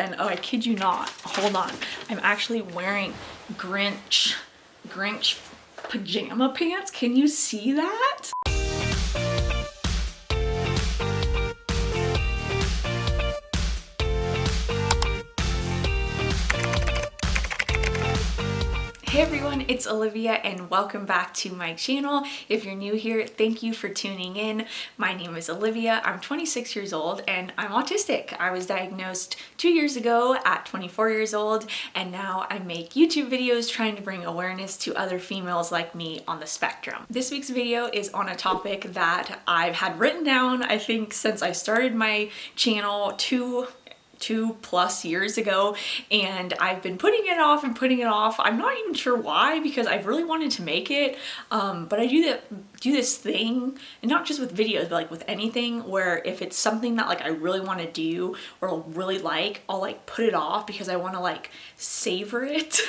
and oh, I kid you not, hold on, I'm actually wearing Grinch pajama pants. Can you see that? Hey everyone, it's Olivia and welcome back to my channel. If you're new here, thank you for tuning in. My name is Olivia, I'm 26 years old and I'm autistic. I was diagnosed 2 years ago at 24 years old, and now I make YouTube videos trying to bring awareness to other females like me on the spectrum. This week's video is on a topic that I've had written down, I think, since I started my channel two plus years ago, and I've been putting it off and putting it off. I'm not even sure why, because I've really wanted to make it, but I do this thing, and not just with videos, but like with anything, where if it's something that like I really want to do or really like, I'll like put it off because I want to like savor it.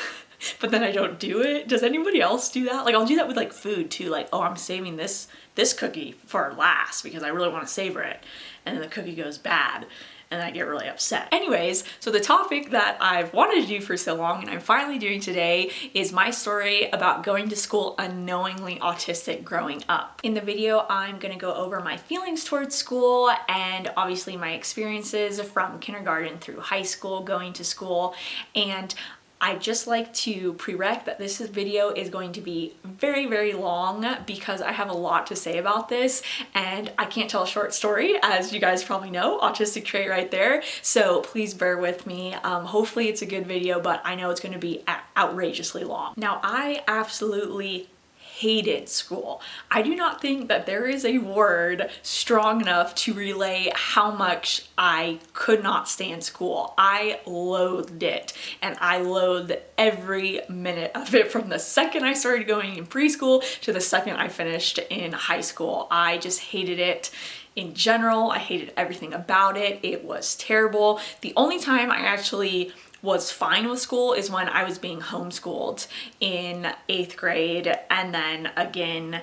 But then I don't do it. Does anybody else do that? Like I'll do that with like food too, like, oh, I'm saving this cookie for last because I really want to savor it, and then the cookie goes bad and I get really upset. Anyways, so the topic that I've wanted to do for so long and I'm finally doing today is my story about going to school unknowingly autistic growing up. In the video, I'm gonna go over my feelings towards school and obviously my experiences from kindergarten through high school, going to school, and I'd just like to prereq that this video is going to be very, very long because I have a lot to say about this and I can't tell a short story, as you guys probably know, autistic trait right there. So please bear with me. Hopefully it's a good video, but I know it's going to be outrageously long. Now, I absolutely hated school. I do not think that there is a word strong enough to relay how much I could not stand school. I loathed it, and I loathed every minute of it from the second I started going in preschool to the second I finished in high school. I just hated it. In general, I hated everything about it. It was terrible. The only time I actually was fine with school is when I was being homeschooled in 8th grade, and then again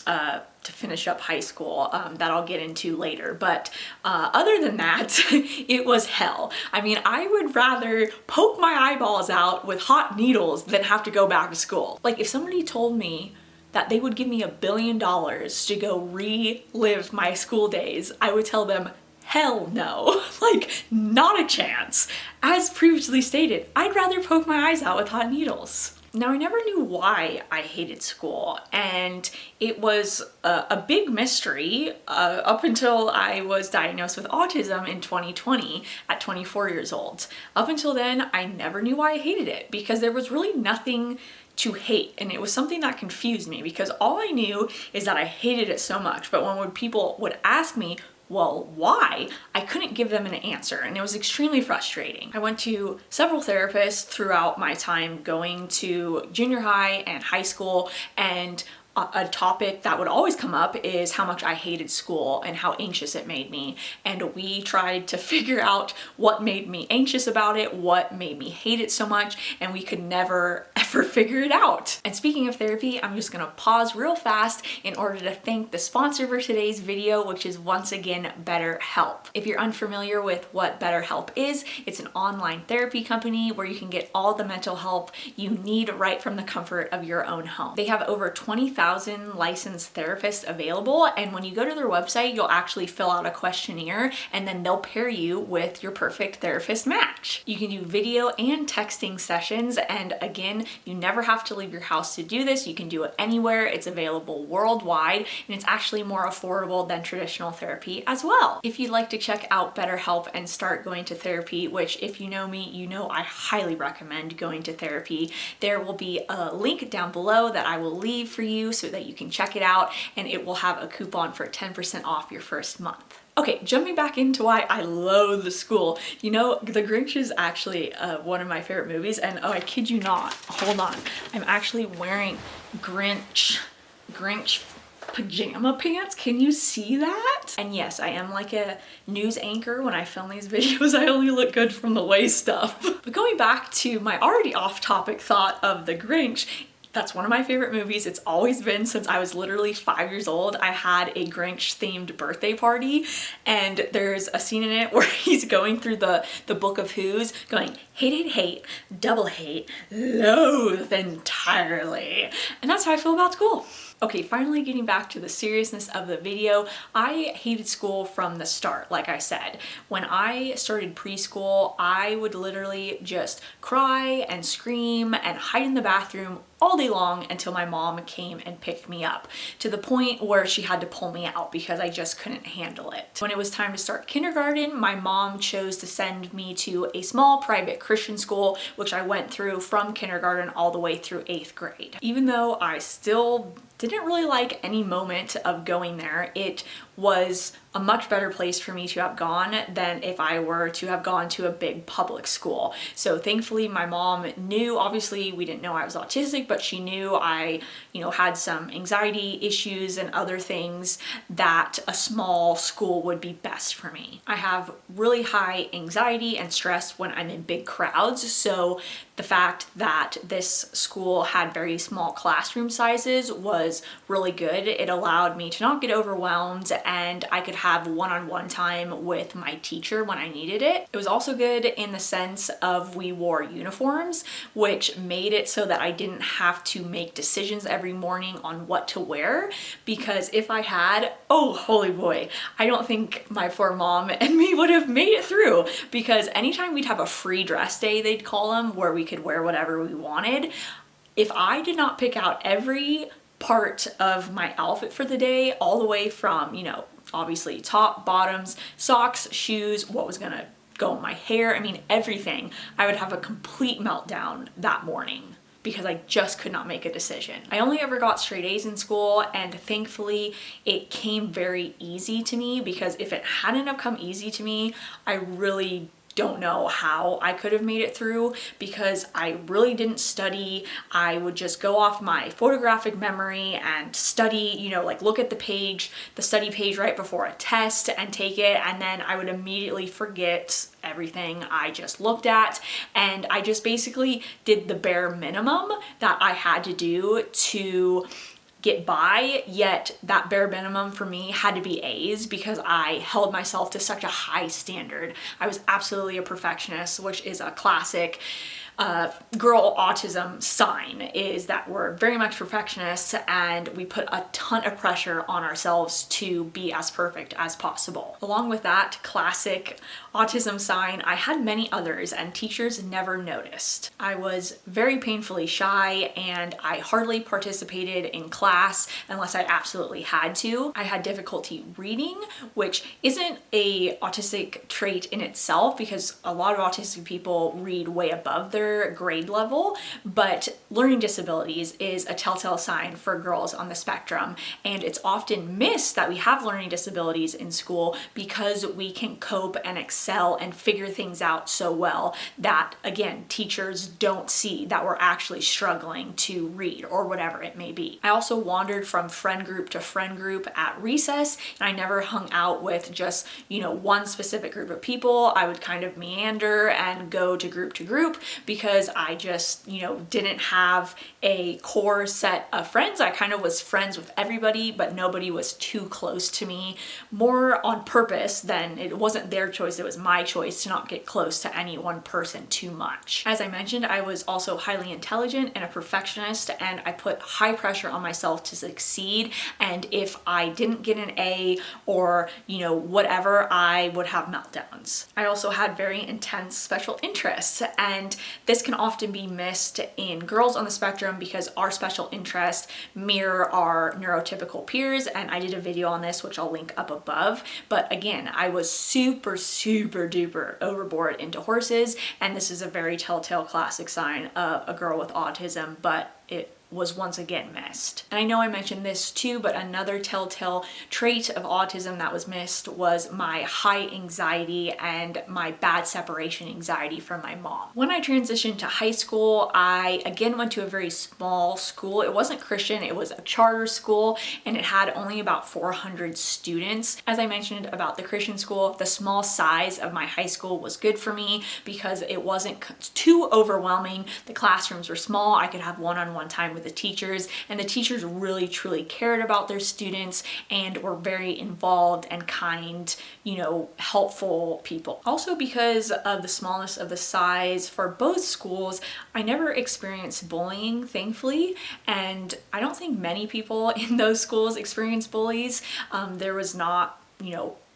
to finish up high school, that I'll get into later. But other than that, it was hell. I mean, I would rather poke my eyeballs out with hot needles than have to go back to school. Like if somebody told me that they would give me $1 billion to go relive my school days, I would tell them, hell no, like not a chance. As previously stated, I'd rather poke my eyes out with hot needles. Now, I never knew why I hated school, and it was a big mystery up until I was diagnosed with autism in 2020 at 24 years old. Up until then, I never knew why I hated it because there was really nothing to hate, and it was something that confused me because all I knew is that I hated it so much. But when people would ask me, well, why? I couldn't give them an answer, and it was extremely frustrating. I went to several therapists throughout my time going to junior high and high school, and a topic that would always come up is how much I hated school and how anxious it made me. And we tried to figure out what made me anxious about it, what made me hate it so much, and we could never ever figure it out. And speaking of therapy, I'm just gonna pause real fast in order to thank the sponsor for today's video, which is once again BetterHelp. If you're unfamiliar with what BetterHelp is, it's an online therapy company where you can get all the mental help you need right from the comfort of your own home. They have over 20,000 licensed therapists available, and when you go to their website, you'll actually fill out a questionnaire and then they'll pair you with your perfect therapist match. You can do video and texting sessions, and again, you never have to leave your house to do this. You can do it anywhere. It's available worldwide, and it's actually more affordable than traditional therapy as well. If you'd like to check out BetterHelp and start going to therapy, which if you know me, you know I highly recommend going to therapy, there will be a link down below that I will leave for you so that you can check it out, and it will have a coupon for 10% off your first month. Okay, jumping back into why I loathe the school. You know, The Grinch is actually one of my favorite movies, and oh, I kid you not, hold on, I'm actually wearing Grinch pajama pants. Can you see that? And yes, I am like a news anchor when I film these videos. I only look good from the waist up. But going back to my already off-topic thought of The Grinch, That's one of my favorite movies. It's always been since I was literally 5 years old. I had a Grinch themed birthday party, and there's a scene in it where he's going through the book of Who's, going hate, hate, hate, double hate, loathe entirely. And that's how I feel about school. Okay, finally getting back to the seriousness of the video, I hated school from the start, like I said. When I started preschool, I would literally just cry and scream and hide in the bathroom all day long until my mom came and picked me up, to the point where she had to pull me out because I just couldn't handle it. When it was time to start kindergarten, my mom chose to send me to a small private Christian school, which I went through from kindergarten all the way through 8th grade. Even though I still didn't really like any moment of going there, it was a much better place for me to have gone than if I were to have gone to a big public school. So thankfully my mom knew, obviously we didn't know I was autistic, but she knew I, had some anxiety issues and other things, that a small school would be best for me. I have really high anxiety and stress when I'm in big crowds, so the fact that this school had very small classroom sizes was really good. It allowed me to not get overwhelmed, and I could have one-on-one time with my teacher when I needed it. It was also good in the sense of we wore uniforms, which made it so that I didn't have to make decisions every morning on what to wear, because if I had, oh holy boy, I don't think my poor mom and me would have made it through, because anytime we'd have a free dress day, they'd call them, where we could wear whatever we wanted, if I did not pick out every part of my outfit for the day, all the way from, obviously top, bottoms, socks, shoes, what was gonna go in my hair, everything, I would have a complete meltdown that morning because I just could not make a decision. I only ever got straight A's in school, and thankfully it came very easy to me, because if it hadn't have come easy to me, I really don't know how I could have made it through, because I really didn't study. I would just go off my photographic memory and study, look at the study page right before a test and take it, and then I would immediately forget everything I just looked at, and I just basically did the bare minimum that I had to do to get by, yet that bare minimum for me had to be A's because I held myself to such a high standard. I was absolutely a perfectionist, which is a classic girl autism sign, is that we're very much perfectionists and we put a ton of pressure on ourselves to be as perfect as possible. Along with that classic autism sign, I had many others, and teachers never noticed. I was very painfully shy, and I hardly participated in class unless I absolutely had to. I had difficulty reading, which isn't a autistic trait in itself, because a lot of autistic people read way above their grade level, but learning disabilities is a telltale sign for girls on the spectrum, and it's often missed that we have learning disabilities in school because we can cope and excel and figure things out so well that, again, teachers don't see that we're actually struggling to read or whatever it may be. I also wandered from friend group to friend group at recess, and I never hung out with just, one specific group of people. I would kind of meander and go to group because I just, didn't have a core set of friends. I kind of was friends with everybody, but nobody was too close to me, more on purpose than it wasn't their choice. It was my choice to not get close to any one person too much. As I mentioned, I was also highly intelligent and a perfectionist, and I put high pressure on myself to succeed. And if I didn't get an A or, whatever, I would have meltdowns. I also had very intense special interests, and this can often be missed in girls on the spectrum because our special interests mirror our neurotypical peers, and I did a video on this, which I'll link up above. But again, I was super duper overboard into horses, and this is a very telltale classic sign of a girl with autism, but it was once again missed. And I know I mentioned this too, but another telltale trait of autism that was missed was my high anxiety and my bad separation anxiety from my mom. When I transitioned to high school, I again went to a very small school. It wasn't Christian, it was a charter school, and it had only about 400 students. As I mentioned about the Christian school, the small size of my high school was good for me because it wasn't too overwhelming. The classrooms were small. I could have one-on-one time with with the teachers, and the teachers really truly cared about their students and were very involved and kind, helpful people. Also, because of the smallness of the size for both schools, I never experienced bullying, thankfully, and I don't think many people in those schools experienced bullies. There was not,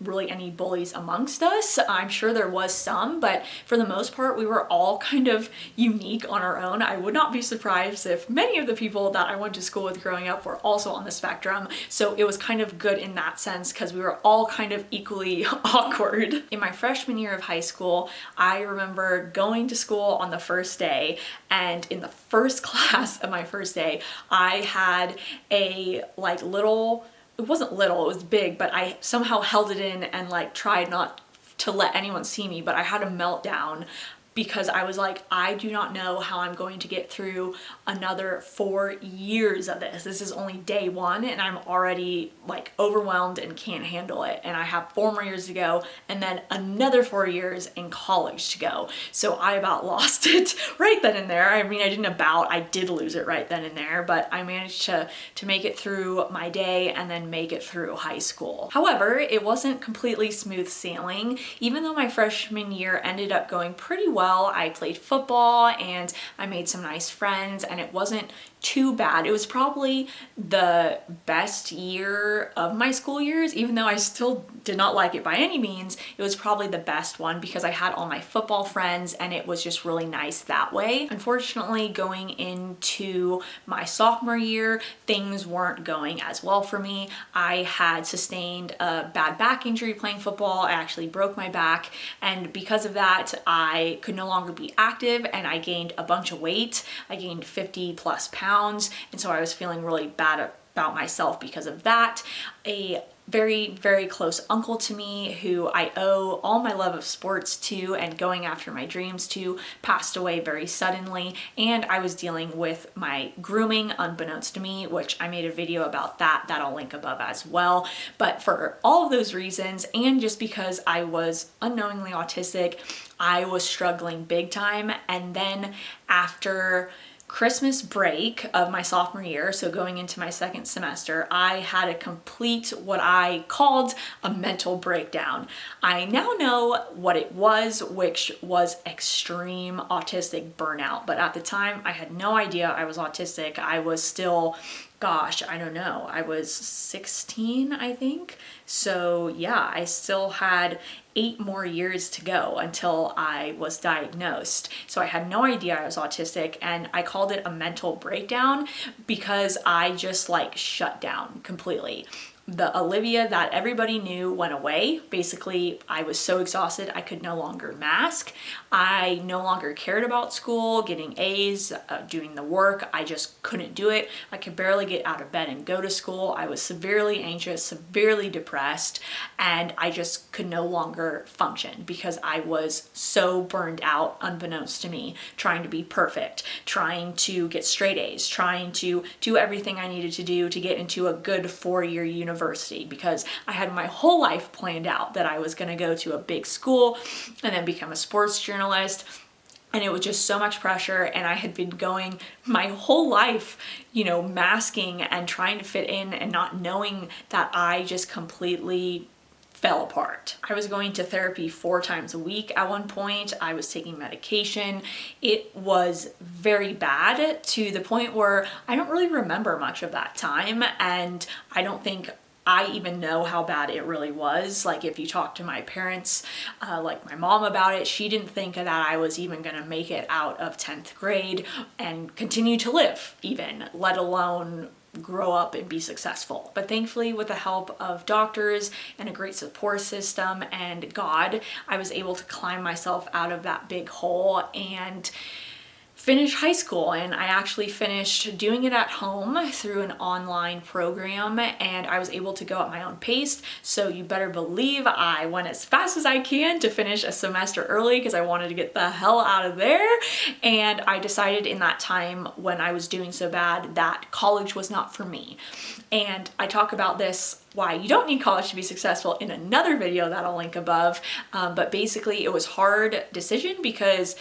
really any bullies amongst us. I'm sure there was some, but for the most part, we were all kind of unique on our own. I would not be surprised if many of the people that I went to school with growing up were also on the spectrum. So it was kind of good in that sense because we were all kind of equally awkward. In my freshman year of high school, I remember going to school on the first day, and in the first class of my first day, I had a it wasn't little, it was big, but I somehow held it in and tried not to let anyone see me, but I had a meltdown because I was like, I do not know how I'm going to get through another 4 years of this. This is only day one and I'm already overwhelmed and can't handle it. And I have 4 more years to go and then another 4 years in college to go. So I about lost it right then and there. I mean, I did lose it right then and there, but I managed to make it through my day and then make it through high school. However, it wasn't completely smooth sailing. Even though my freshman year ended up going pretty well, I played football and I made some nice friends and it wasn't too bad. It was probably the best year of my school years, even though I still did not like it by any means. It was probably the best one because I had all my football friends and it was just really nice that way. Unfortunately, going into my sophomore year, things weren't going as well for me. I had sustained a bad back injury playing football. I actually broke my back, and because of that, I could no longer be active and I gained a bunch of weight. I gained 50 plus pounds, and so I was feeling really bad about myself because of that. A very, very close uncle to me who I owe all my love of sports to and going after my dreams to passed away very suddenly, and I was dealing with my grooming unbeknownst to me, which I made a video about that I'll link above as well. But for all of those reasons, and just because I was unknowingly autistic, I was struggling big time. And then after Christmas break of my sophomore year, so going into my second semester, I had a complete, what I called a mental breakdown. I now know what it was, which was extreme autistic burnout. But at the time, I had no idea I was autistic. I was still, I don't know, I was 16, I think. So yeah, I still had 8 more years to go until I was diagnosed. So I had no idea I was autistic, and I called it a mental breakdown because I just shut down completely. The Olivia that everybody knew went away. Basically, I was so exhausted I could no longer mask. I no longer cared about school, getting A's, doing the work. I just couldn't do it. I could barely get out of bed and go to school. I was severely anxious, severely depressed, and I just could no longer function because I was so burned out, unbeknownst to me, trying to be perfect, trying to get straight A's, trying to do everything I needed to do to get into a good 4-year university, because I had my whole life planned out that I was going to go to a big school and then become a sports journalist. And it was just so much pressure, and I had been going my whole life, masking and trying to fit in and not knowing that I just completely fell apart. I was going to therapy 4 times a week at one point. I was taking medication. It was very bad to the point where I don't really remember much of that time, and I don't think I even know how bad it really was. If you talk to my parents, my mom about it, she didn't think that I was even gonna make it out of 10th grade and continue to live even, let alone grow up and be successful. But thankfully, with the help of doctors and a great support system and God, I was able to climb myself out of that big hole and finish high school. And I actually finished doing it at home through an online program, and I was able to go at my own pace. So you better believe I went as fast as I can to finish a semester early because I wanted to get the hell out of there. And I decided in that time when I was doing so bad that college was not for me. And I talk about this, why you don't need college to be successful, in another video that I'll link above. But basically it was a hard decision because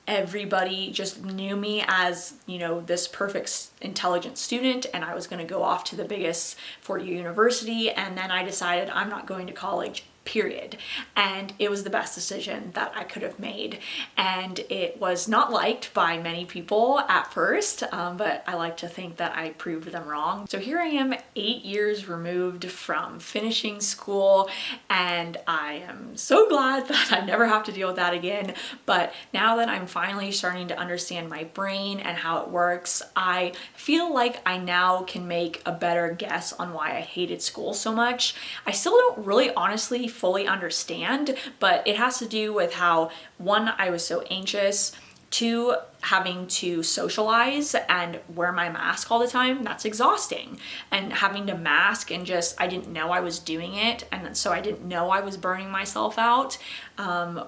everybody just knew me as, you know, this perfect intelligent student, and I was going to go off to the biggest four-year university, and then I decided I'm not going to college, period. And it was the best decision that I could have made. And it was not liked by many people at first, but I like to think that I proved them wrong. So here I am, 8 years removed from finishing school, and I am so glad that I never have to deal with that again. But now that I'm finally starting to understand my brain and how it works, I feel like I now can make a better guess on why I hated school so much. I still don't really honestly fully understand, but it has to do with how, one, I was so anxious, two, having to socialize and wear my mask all the time. That's exhausting. And having to mask and just, I didn't know I was doing it, and so I didn't know I was burning myself out,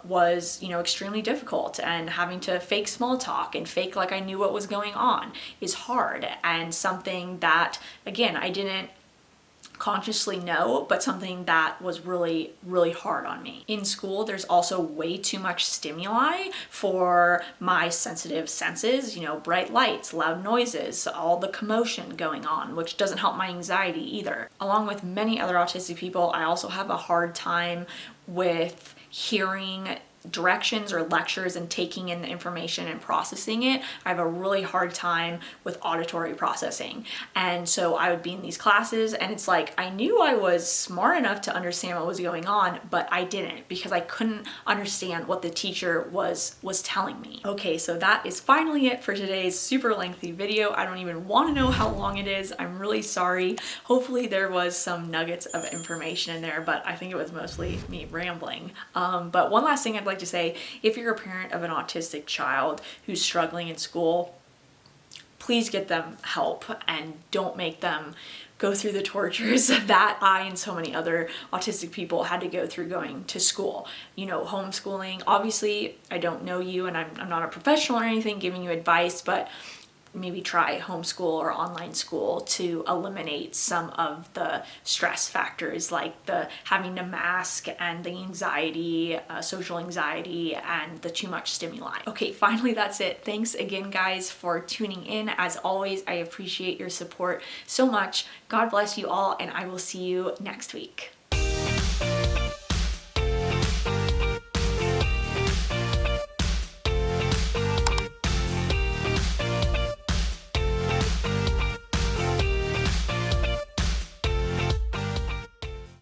was, you know, extremely difficult. And having to fake small talk and fake like I knew what was going on is hard, and something that, again, I didn't consciously know, but something that was really, really hard on me. In school, there's also way too much stimuli for my sensitive senses, you know, bright lights, loud noises, all the commotion going on, which doesn't help my anxiety either. Along with many other autistic people, I also have a hard time with hearing directions or lectures and taking in the information and processing it. I have a really hard time with auditory processing. And so I would be in these classes, and it's like I knew I was smart enough to understand what was going on, but I didn't, because I couldn't understand what the teacher was telling me. Okay, so that is finally it for today's super lengthy video. I don't even want to know how long it is. I'm really sorry. Hopefully there was some nuggets of information in there, but I think it was mostly me rambling. But one last thing I'd like to say, if you're a parent of an autistic child who's struggling in school, please get them help and don't make them go through the tortures that I and so many other autistic people had to go through going to school. You know, homeschooling, obviously I don't know you, and I'm not a professional or anything giving you advice, but maybe try homeschool or online school to eliminate some of the stress factors, like the having to mask and the anxiety, social anxiety, and the too much stimuli. Okay, finally, that's it. Thanks again, guys, for tuning in. As always, I appreciate your support so much. God bless you all, and I will see you next week.